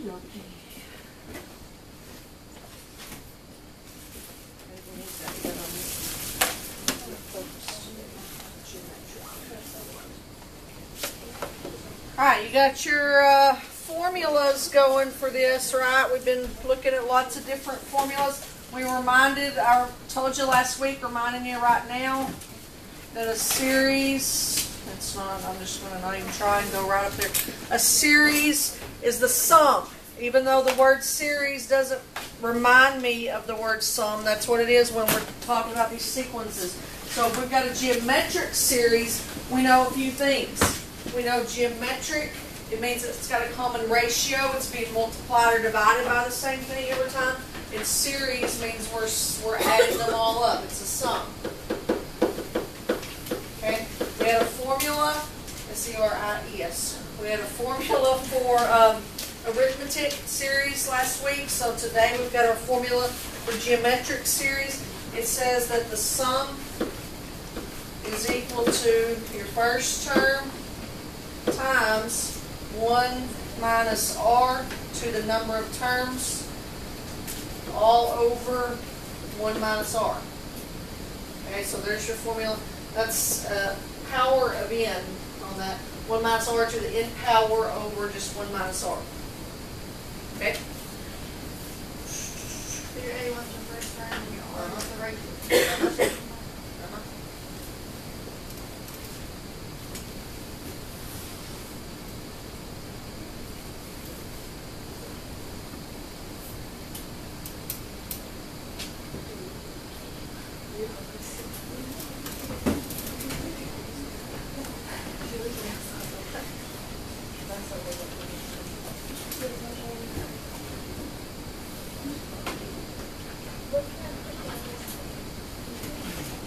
Alright, you got your formulas going for this, right? We've been looking at lots of different formulas. We reminded, I told you last week, reminding you right now, that a series, it's not, I'm just going to not even try and go right up there. A series is the sum. Even though the word series doesn't remind me of the word sum, that's what it is when we're talking about these sequences. So if we've got a geometric series, we know a few things. We know geometric, it means it's got a common ratio. It's being multiplied or divided by the same thing every time. And series means we're adding them all up. It's a sum. Okay? We had a formula, S-E-R-I-E-S. We had a formula for arithmetic series last week. So today we've got our formula for geometric series. It says that the sum is equal to your first term times 1 minus r to the number of terms all over 1 minus r. Okay, so there's your formula. That's power of n on that. 1 minus r to the n power over just 1 minus r. Okay? Your a was the first term and your r was the regular.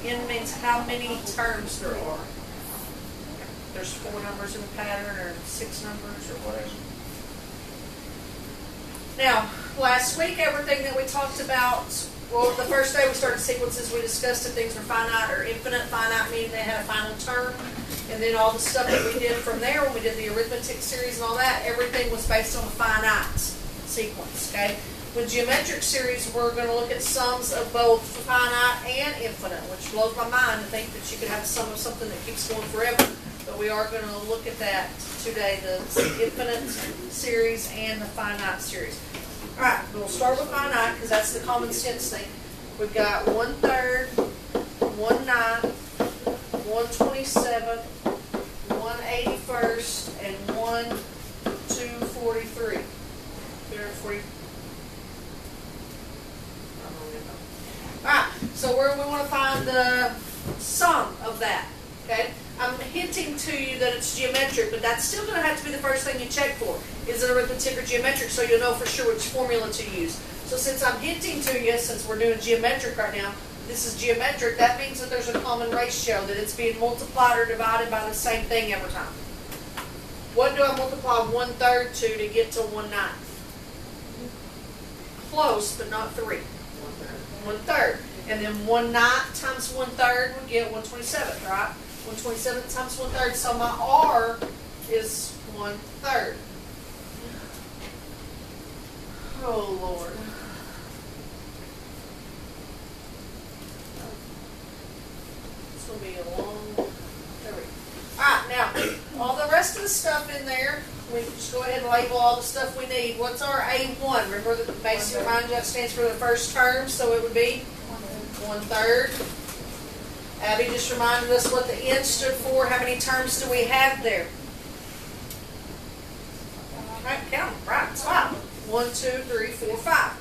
N means how many terms there are. There's 4 numbers in the pattern or 6 numbers or whatever. Now, last week, everything that we talked about, well, the first day we started sequences, we discussed if things were finite or infinite. Finite meaning they had a final term. And then all the stuff that we did from there, when we did the arithmetic series and all that, everything was based on a finite sequence, okay? With geometric series, we're going to look at sums of both finite and infinite, which blows my mind to think that you could have a sum of something that keeps going forever. But we are going to look at that today, the infinite series and the finite series. All right, we'll start with finite because that's the common sense thing. We've got 1/3, 1/9, 1/27, 1/81, and 1/243. 240. Alright, so where we want to find the sum of that. Okay? I'm hinting to you that it's geometric, but that's still going to have to be the first thing you check for. Is it arithmetic or geometric, so you'll know for sure which formula to use. So since I'm hinting to you, since we're doing geometric right now, this is geometric, that means that there's a common ratio, that it's being multiplied or divided by the same thing every time. What do I multiply 1/3 to get to 1/9? Close, but not 3. 1/3. And then 1/9 times 1/3 would get 1/27, right? 1/27 times 1/3, so my R is 1/3. Oh, Lord. It's going to be a long... There we go. Alright, now, all the rest of the stuff in there, we can just go ahead and label all the stuff we need. What's our A1? Remember that the basic reminder that stands for the first term, so it would be 1/3. Abby just reminded us what the N stood for. How many terms do we have there? Right, count them. Right, it's 5. 1, 2, 3, 4, 5.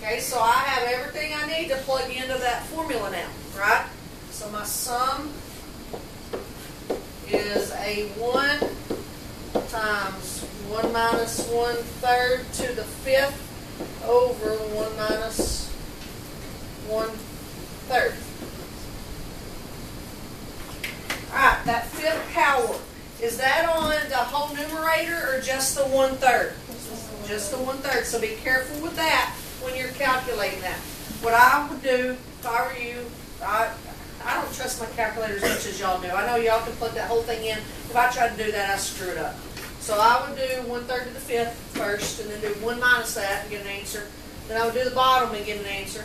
Okay, so I have everything I need to plug into that formula now, right? So my sum is A1 times 1 minus 1/3 to the 5th over 1 minus 1/3. Alright, that 5th power, is that on the whole numerator or just the 1/3? Just the 1/3, so be careful with that when you're calculating that. What I would do, if I were you, I don't trust my calculator as much as y'all do. I know y'all can plug that whole thing in. If I try to do that, I screw it up. So I would do 1/3 to the 5th first, and then do 1 minus that and get an answer. Then I would do the bottom and get an answer.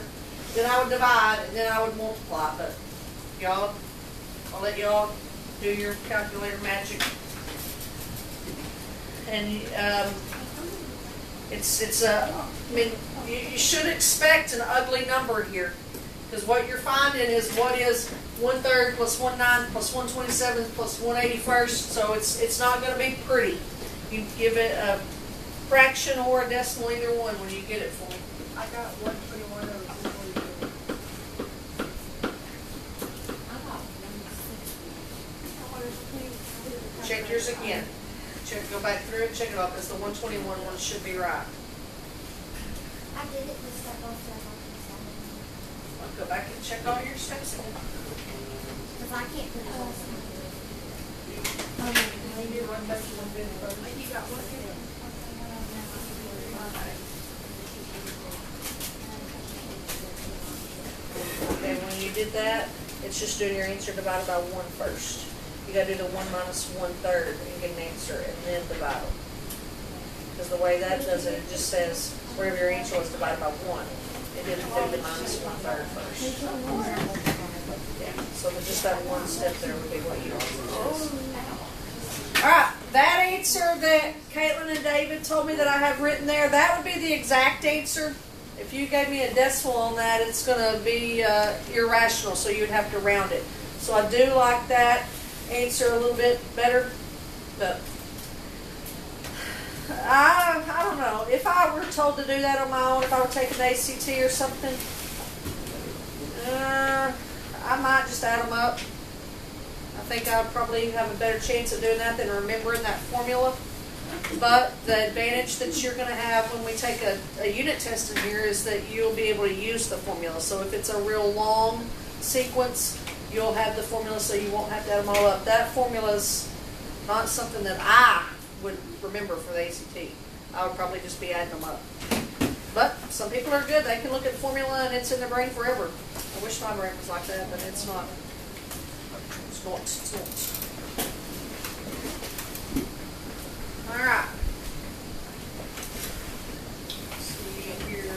Then I would divide, and then I would multiply. But y'all, I'll let y'all do your calculator magic. And I mean, you should expect an ugly number here, because what you're finding is what is 1/3 plus 1/9 plus 1/27 plus 1/81. So it's not going to be pretty. You give it a fraction or a decimal, either one, when you get it for me. I got 121 over 242. I got 160. Check yours again. Go back through it, check it off, because the 121 one should be right. I did it with step on step on I'll go back and check all your steps again. because I can't put it all. You did one better than good first. You got one good. Okay, when you did that, it's just doing your answer divided by 1 first. You gotta do the 1 minus 1/3 and get an answer, and then divide them. Because the way that does it, it just says wherever your answer was divided by 1. It didn't do the minus 1/3 first. Yeah, so just that one step there would be what you always do. Alright, that answer that Caitlin and David told me that I have written there, that would be the exact answer. If you gave me a decimal on that, it's going to be irrational, so you would have to round it. So I do like that answer a little bit better, but I don't know. If I were told to do that on my own, if I were taking ACT or something, I might just add them up. I think I would probably have a better chance of doing that than remembering that formula. But the advantage that you're going to have when we take a unit test in here is that you'll be able to use the formula. So if it's a real long sequence, you'll have the formula, so you won't have to add them all up. That formula is not something that I would remember for the ACT. I would probably just be adding them up. But some people are good. They can look at the formula and it's in their brain forever. I wish my brain was like that, but it's not. It's not. It's not. All right. See here.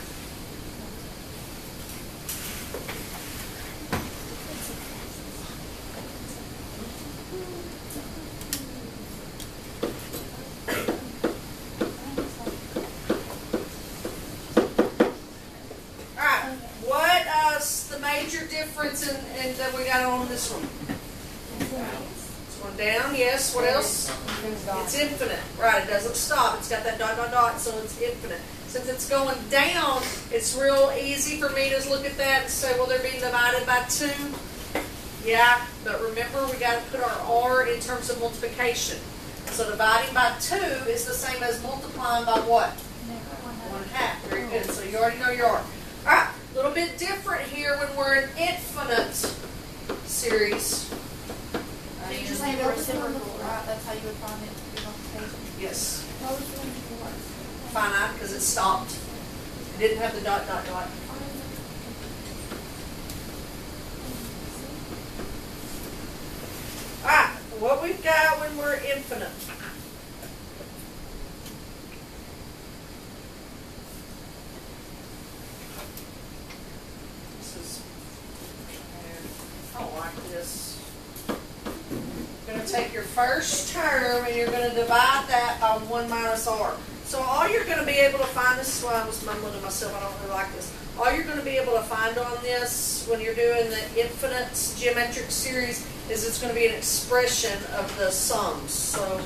All right. What's the major difference in that we got on this one? It's going down. Yes. What else? It's infinite, right? It doesn't stop. It's got that dot, dot, dot, so it's infinite. Since it's going down, it's real easy for me to look at that and say, well, they're being divided by 2. Yeah, but remember, we got to put our R in terms of multiplication. So dividing by 2 is the same as multiplying by what? 1/2. Very good. So you already know your R. All right, a little bit different here when we're in infinite series. So you just need the reciprocal, right? That's how you would find it. Your multiplication. Yes. What was the one before? Finite, because it stopped. It didn't have the dot, dot, dot. Alright, what we've got when we're infinite. This is, I don't like this. You're going to take your first term and you're going to divide that by 1 minus R. So all you're going to be able to find, this is why I was mumbling to myself, I don't really like this. All you're going to be able to find on this when you're doing the infinite geometric series is it's going to be an expression of the sums. So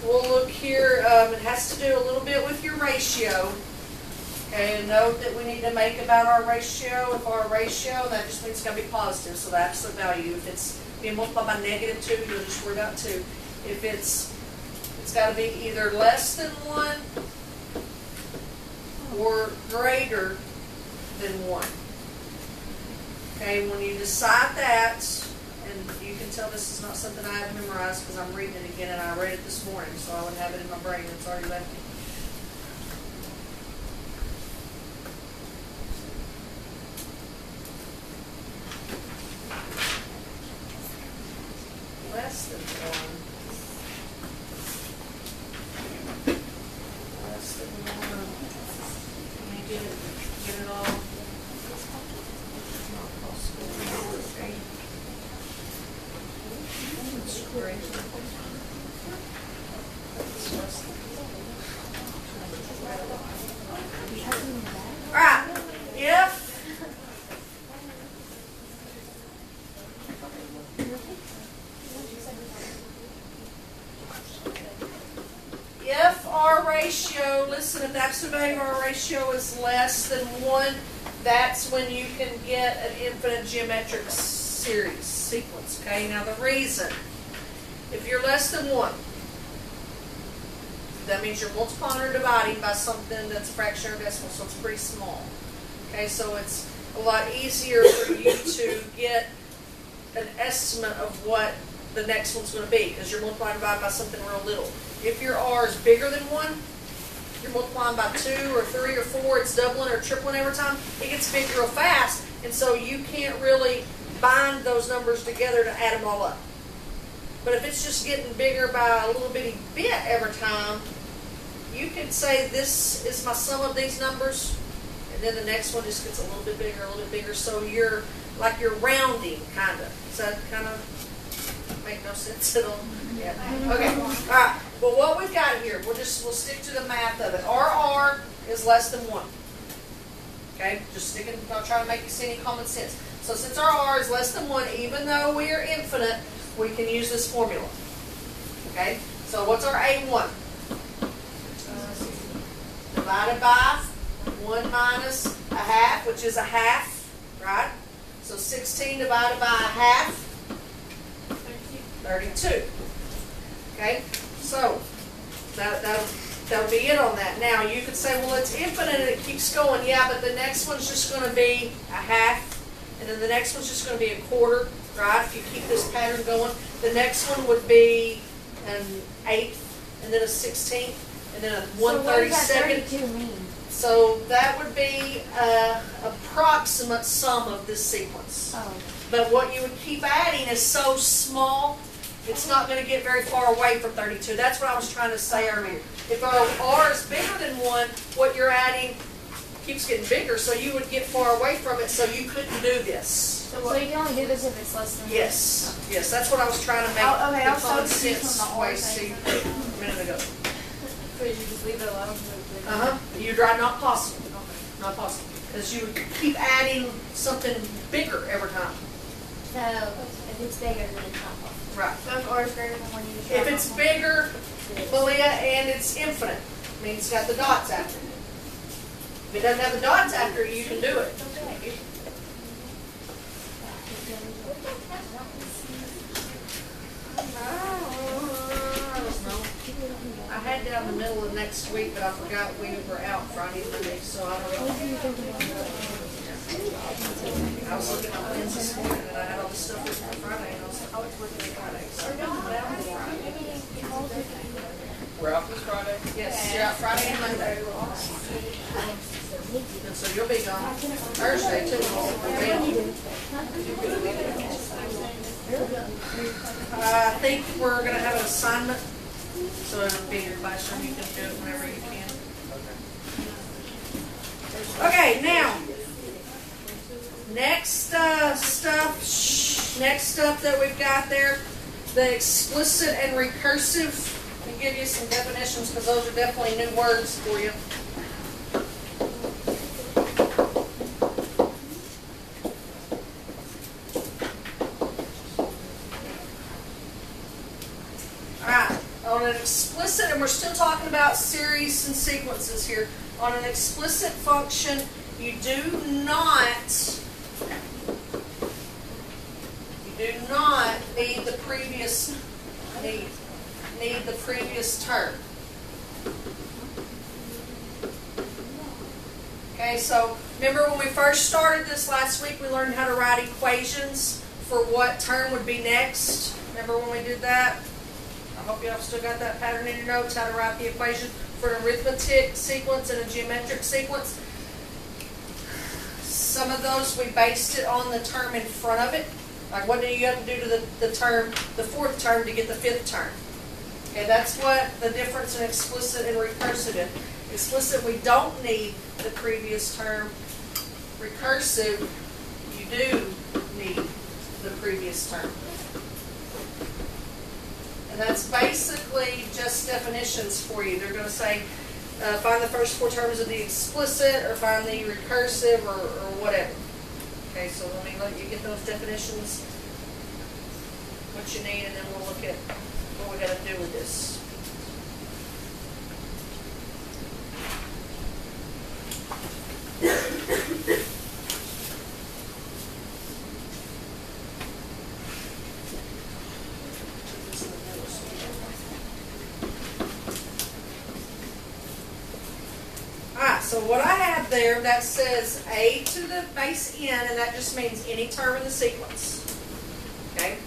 we'll look here, it has to do a little bit with your ratio. Okay, and note that we need to make about our ratio. If our ratio, that just means it's going to be positive, so the absolute value. If it's being multiplied by -2, you'll just worry about 2. If it's got to be either less than 1 or greater than 1. Okay, when you decide that, and you can tell this is not something I have memorized because I'm reading it again and I read it this morning, so I would have it in my brain. It's already left me. Less than 1 R ratio, listen, if the absolute value of R ratio is less than 1, that's when you can get an infinite geometric sequence, okay? Now the reason, if you're less than 1, that means you're multiplying or dividing by something that's a fraction or decimal, so it's pretty small. Okay, so it's a lot easier for you to get an estimate of what the next one's going to be, because you're multiplying by something real little. If your R is bigger than 1, you're multiplying by 2 or 3 or 4, it's doubling or tripling every time, it gets big real fast, and so you can't really bind those numbers together to add them all up. But if it's just getting bigger by a little bitty bit every time, you could say this is my sum of these numbers, and then the next one just gets a little bit bigger, so you're rounding, kind of. Does that kind of make no sense at all? Yeah. Okay. All right. Well, what we've got here, we'll stick to the math of it. RR is less than 1. Okay. Just sticking. Not trying to make you see any common sense. So since our R is less than 1, even though we are infinite, we can use this formula. Okay. So what's our A1? Divided by 1 minus a half, which is a half, right? So 16 divided by a half, 32. Okay, so that'll be it on that. Now you could say, well, it's infinite and it keeps going. Yeah, but the next one's just going to be a half, and then the next one's just going to be a quarter, right? If you keep this pattern going, the next one would be an eighth, and then a 16th, and then a 1/32. So what does that 32 mean? So that would be an approximate sum of this sequence. Oh. But what you would keep adding is so small, it's not going to get very far away from 32. That's what I was trying to say earlier. If our R is bigger than 1, what you're adding keeps getting bigger, so you would get far away from it, so you couldn't do this. So you can only do this if it's less than 1. Yes, yes, that's what I was trying to make Okay, the I was so common confused sense from the way R see thing. a minute ago. Could you just leave it alone? You'd write not possible. Not possible. Because you would keep adding something bigger every time. So if it's bigger, then it's not possible. Right. So if R is greater than 1, you just If write it's one. bigger, Malia, and it's infinite, means it's got the dots after it. If it doesn't have the dots after it, you can do it. I had down the middle of next week, but I forgot we were out Friday and Monday, so I don't know. I was looking at Wednesday this morning and I had all this stuff written for Friday, and I was like, oh, it's working Friday. So I'm down Friday. We're off this Friday? Yes, you're out Friday and Monday. And so you'll be gone Thursday too. I think we're going to have an assignment, so it'll be in your classroom. You can do it whenever you can. Okay, now, next stuff that we've got there, the explicit and recursive. I'll give you some definitions because those are definitely new words for you. On an explicit, and we're still talking about series and sequences here. On an explicit function, you do not need the previous need the previous term. Okay, so remember when we first started this last week, we learned how to write equations for what term would be next. Remember when we did that? I hope y'all still got that pattern in your notes, how to write the equation for an arithmetic sequence and a geometric sequence. Some of those we based it on the term in front of it. Like what do you have to do to the term, the fourth term to get the fifth term? Okay, that's what the difference in explicit and recursive is. Explicit, we don't need the previous term. Recursive, you do need the previous term. And that's basically just definitions for you. They're going to say, find the first 4 terms of the explicit, or find the recursive, or whatever. Okay, so let me let you get those definitions, what you need, and then we'll look at what we got to do with this. so what I have there, that says a to the base n, and that just means any term in the sequence, okay,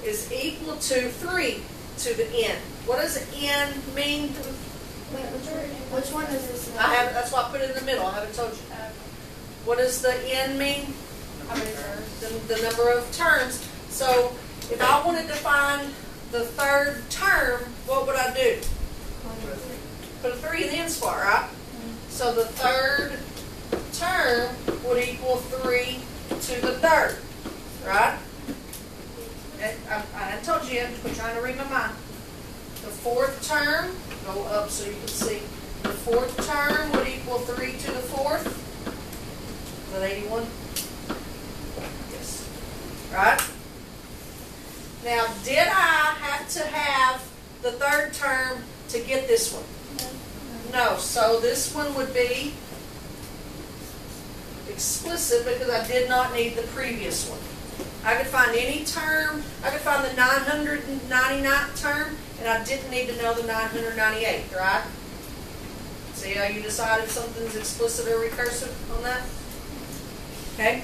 is equal to 3 to the n. What does n mean? Which one is this? That's why I put it in the middle. I haven't told you. What does the n mean? How many terms? The number of terms. So if I wanted to find the third term, what would I do? Put a 3 in the n spot, right? So the third term would equal 3 to the third, right? And I hadn't told you yet, but trying to read my mind. The fourth term, go up so you can see. The fourth term would equal 3 to the fourth. Is that 81? Yes. Right? Now, did I have to have the third term to get this one? No. So this one would be explicit because I did not need the previous one. I could find any term. I could find the 999th term, and I didn't need to know the 998th, right? See how you decided something's explicit or recursive on that? Okay?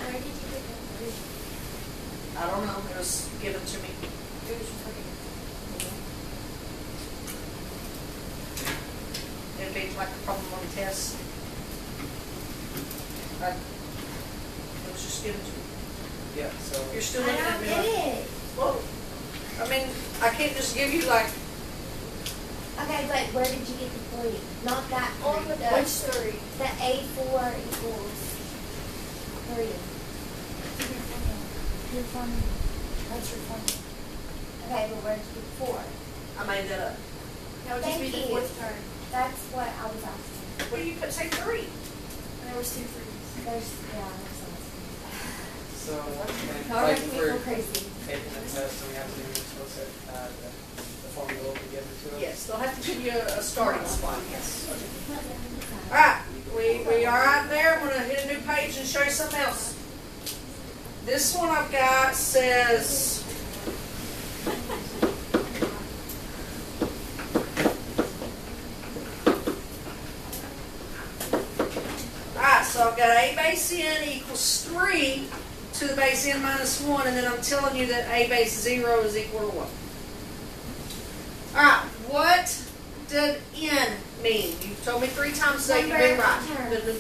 Where did you get the 3? I don't know. It was given to me. It was free. It'd be like a problem on the test. It was just given to me. Yeah, so. You're still I looking at don't me get like, it. whoa. I mean, I can't just give you like, Okay, but where did you get the 3? Not that 3. Which 3? The A4 equals 3. Your formula. That's your formula. Okay, but where did you get 4? I made that up. That would just be Thank the you. fourth term. That's what I was asking. What do you put? Say 3. And there was 2 frees. There's some. So, and How like are for people crazy? taking the test, so we have to do explicit, the formula will be given to us. Yes, they'll have to give you a starting spot. Yes. Okay. All right, we are right there. I'm going to hit a new page and show you something else. This one I've got says. Alright, so I've got a base n equals 3 to the base n minus 1, and then I'm telling you that a base 0 is equal to 1. Alright, what did n mean? You've told me 3 times today you've been right.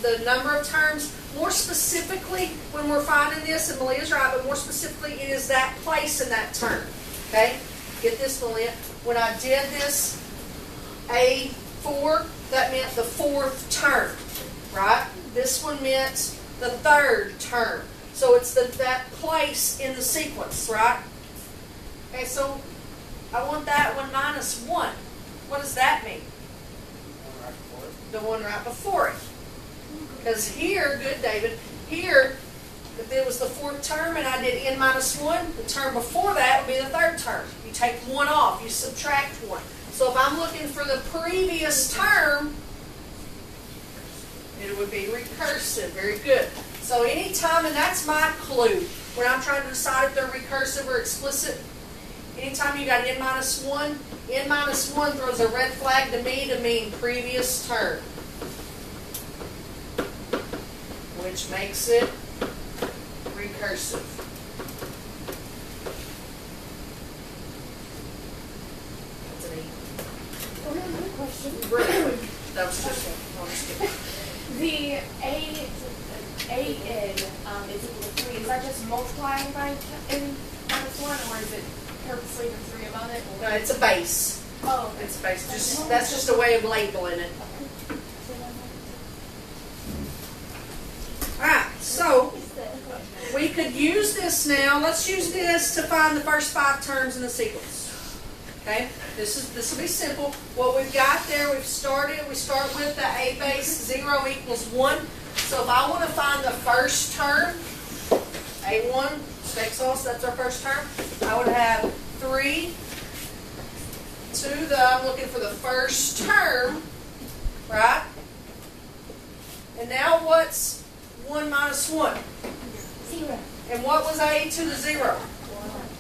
The number of terms, more specifically, when we're finding this, and Malia's right, but more specifically, it is that place in that term. Okay? Get this, Malia. When I did this A4, that meant the fourth term, right? This one meant the third term. So it's that place in the sequence, right? Okay, so I want that one minus 1. What does that mean? One right before it. The one right before it. Because here, good David, here, if it was the fourth term and I did n minus 1, the term before that would be the third term. You take 1 off, you subtract 1. So if I'm looking for the previous term, it would be recursive. Very good. So anytime, and that's my clue, when I'm trying to decide if they're recursive or explicit, anytime you got n minus 1 throws a red flag to me to mean previous term, which makes it recursive. That's an E. Another question. Really quick. That was just one. I'll just skip it. The A in is equal to 3. Is that just multiplying by n minus 1, or is it purposely the 3 above it? No, it's a base. Oh, okay. It's a base. That's just a way of labeling it. Alright, so we could use this now. Let's use this to find the first 5 terms in the sequence. Okay? This will be simple. What we've got there, we start with the a base 0 equals 1. So if I want to find the first term, a1, steak sauce, that's our first term, I would have 3 to the, I'm looking for the first term, right? And now what's 1 minus 1? 0. And what was a to the 0?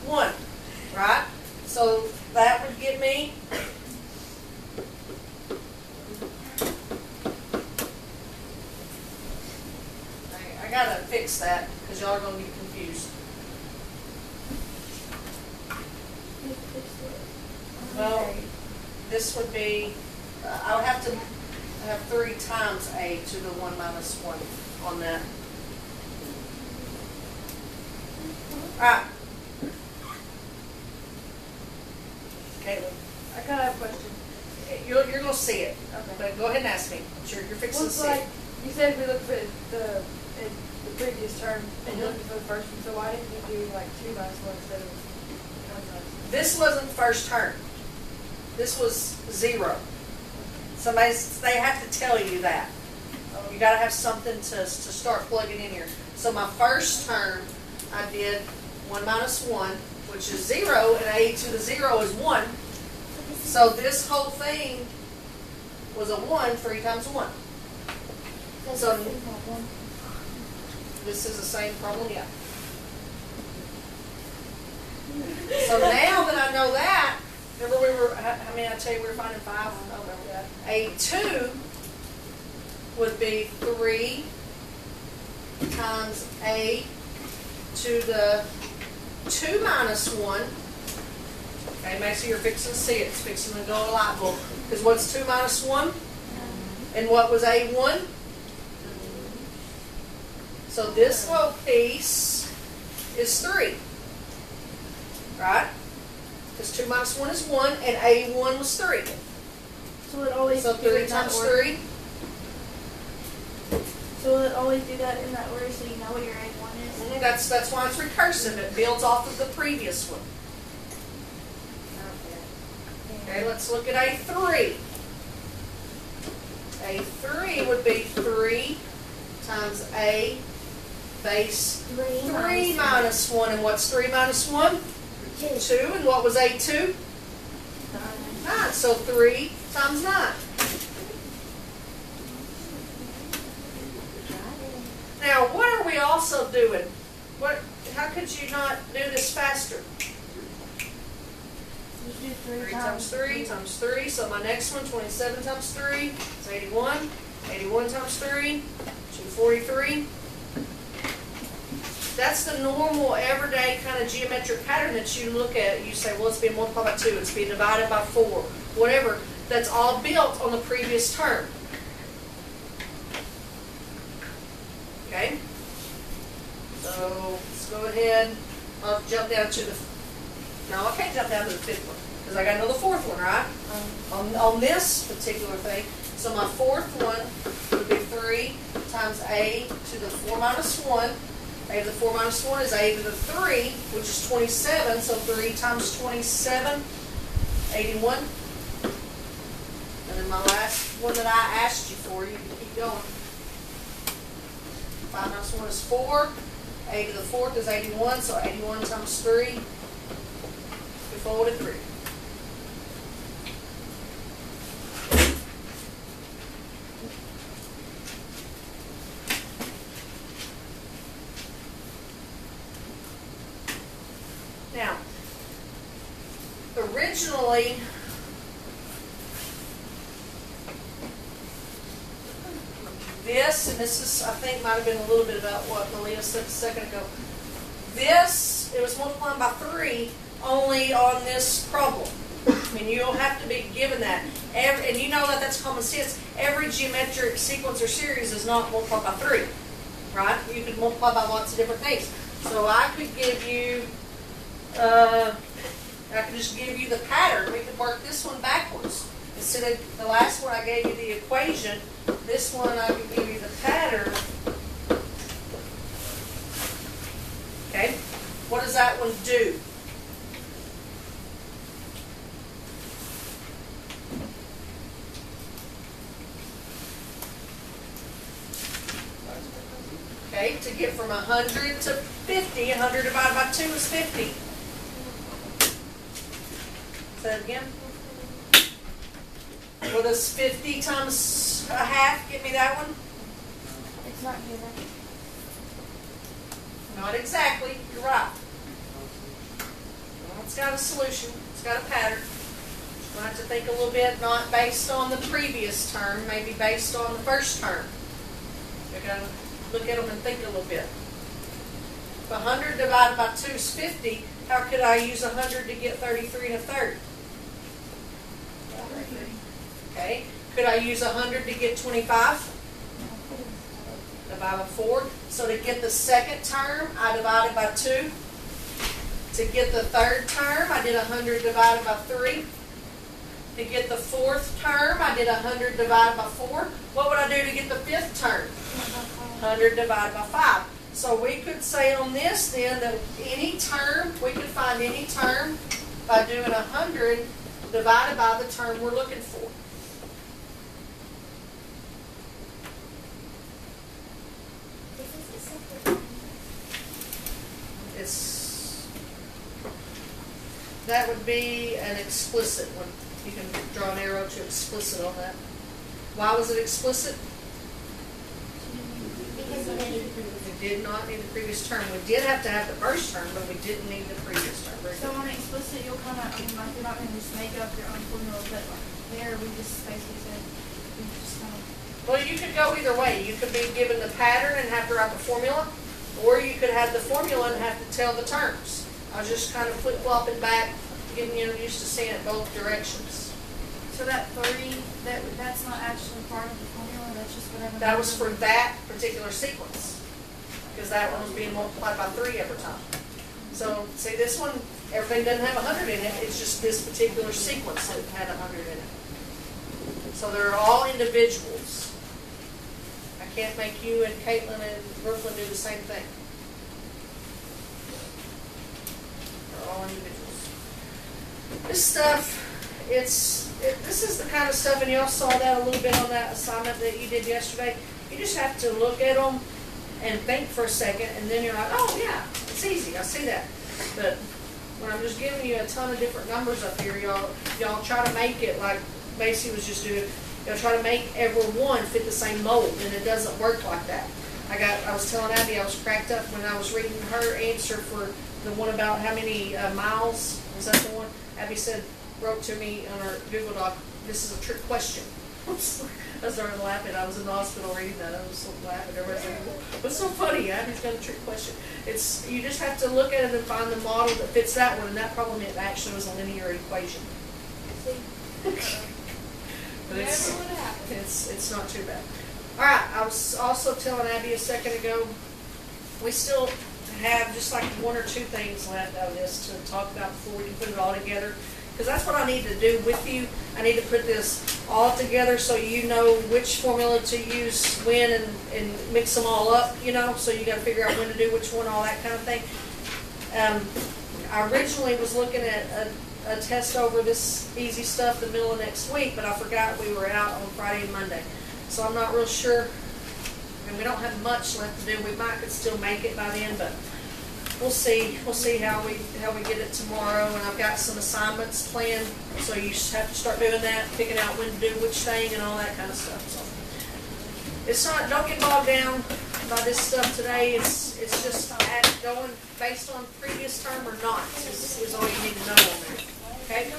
1, right? So that would give me fix that, because y'all are gonna get confused. Well, this would be, I would have to have 3 times a to the 1 minus 1 on that. Alright. Caitlin, I kind of have a question. you're gonna see it, Okay. but go ahead and ask me. You're fixing to Looks see like, it. you said we looked for the previous term, and you're looking for the first one, so why didn't you do like 2 minus 1 instead of 1 minus 1? This wasn't first term. This was 0. They have to tell you that. You gotta have something to start plugging in here. So my first term, I did 1 minus 1, which is 0, and a to the 0 is 1. So this whole thing was a 1, 3 times 1. So this is the same problem, yeah. So now that I know that, remember we were, how many I tell you we were finding 5? I don't remember that. A 2 would be 3 times a to the 2 minus 1. Okay, make sure you're fixing to see it. It's fixing to go a light bulb. Because what's 2 minus 1? And what was A1? So this whole piece is 3. Right? Because 2 minus 1 is 1, and A1 was 3. So will it always So do 3 it in that times order? 3. So will it always do that in that order so you know what your A1 is? That's why it's recursive. It builds off of the previous one. Okay, let's look at A3. A3 would be 3 times A base 3 minus 1. And what's 3 minus 1? 2. And what was A2? 9. So 3 times 9. Now, what are we also doing? How could you not do this faster? Just do 3 times 3 times 3. So my next one, 27 times 3 is 81. 81 times 3, 243. That's the normal, everyday kind of geometric pattern that you look at. You say, well, it's being multiplied by 2. It's being divided by 4. Whatever. That's all built on the previous term. Okay? So, let's go ahead. I'll jump down to the... No, I can't jump down to the 5th one. Because I got to know the 4th one, right? On this particular thing. So my 4th one would be 3 times a to the 4 minus 1. A to the 4 minus 1 is a to the 3, which is 27. So 3 times 27, 81. And then my last one that I asked you for, you can keep going. 5 minus 1 is 4. A to the 4th is 81. So 81 times 3, we folded 3. Now, originally, this, and this is, I think, might have been a little bit about what Malia said a second ago. This, it was multiplying by 3 only on this problem. I mean, you'll have to be given that. And you know that that's common sense. Every geometric sequence or series is not multiplied by 3, right? You could multiply by lots of different things. So I could give you, I could just give you the pattern. We could work this one backwards. Instead of the last one I gave you the equation, this one I could give you the pattern. Okay? What does that one do? Okay, to get from 100 to 50, 100 divided by 2 is 50. Say that again. What does 50 times a half get me that one? It's not given. Not exactly, you're right. Well, it's got a solution, it's got a pattern. You're going to have to think a little bit, not based on the previous term, maybe based on the first term. You're going to look at them and think a little bit. If 100 divided by 2 is 50, how could I use 100 to get 33 1/3? Okay. Could I use 100 to get 25? Divide by 4. So to get the second term, I divided by 2. To get the third term, I did 100 divided by 3. To get the fourth term, I did 100 divided by 4. What would I do to get the fifth term? 100 divided by 5. So we could say on this then that any term, we could find any term by doing 100 divided by the term we're looking for. That would be an explicit one. You can draw an arrow to explicit on that. Why was it explicit? Because we didn't. We did not need the previous term. We did have to have the first term, but we didn't need the previous term. Very So good. on explicit, you'll come out, I mean, like, you're not gonna just make up your own formula, but like, there, we just basically said, we just kind of. Well, you could go either way. You could be given the pattern and have to write the formula, or you could have the formula and have to tell the terms. I was just kind of flip-flopping back, getting you used to seeing it both directions. So that 30, that's not actually part of the formula, that's just whatever. That was for that particular sequence, because that one was being multiplied by 3 every time. So, see, this one, everything doesn't have 100 in it, it's just this particular sequence that had 100 in it. So they're all individuals. I can't make you and Caitlin and Brooklyn do the same thing. They're all individuals. This stuff, this is the kind of stuff, and y'all saw that a little bit on that assignment that you did yesterday. You just have to look at them and think for a second, and then you're like, oh yeah, it's easy, I see that. But when I'm just giving you a ton of different numbers up here, y'all try to make it like Macy was just doing. Y'all try to make every one fit the same mold, and it doesn't work like that. I was telling Abby I was cracked up when I was reading her answer for the one about how many miles. Was that the one? Abby wrote to me on her Google Doc, this is a trick question. I started laughing. I was in the hospital reading that. I was so laughing. Everybody's like, what's so funny? Abby's got a trick question. You just have to look at it and find the model that fits that one, and that problem it actually was a linear equation. But it's not too bad. All right, I was also telling Abby a second ago, we still have just like 1 or 2 things left out of this to talk about before we can put it all together. Because that's what I need to do with you. I need to put this all together so you know which formula to use when and mix them all up, you know, so you got to figure out when to do which one, all that kind of thing. I originally was looking at a test over this easy stuff the middle of next week, but I forgot we were out on Friday and Monday. So I'm not real sure, and we don't have much left to do. We could still make it by then, but we'll see. We'll see how we get it tomorrow. And I've got some assignments planned, so you just have to start doing that, picking out when to do which thing and all that kind of stuff. So it's not. Don't get bogged down by this stuff today. It's just going based on previous term or not is all you need to know on there. Okay.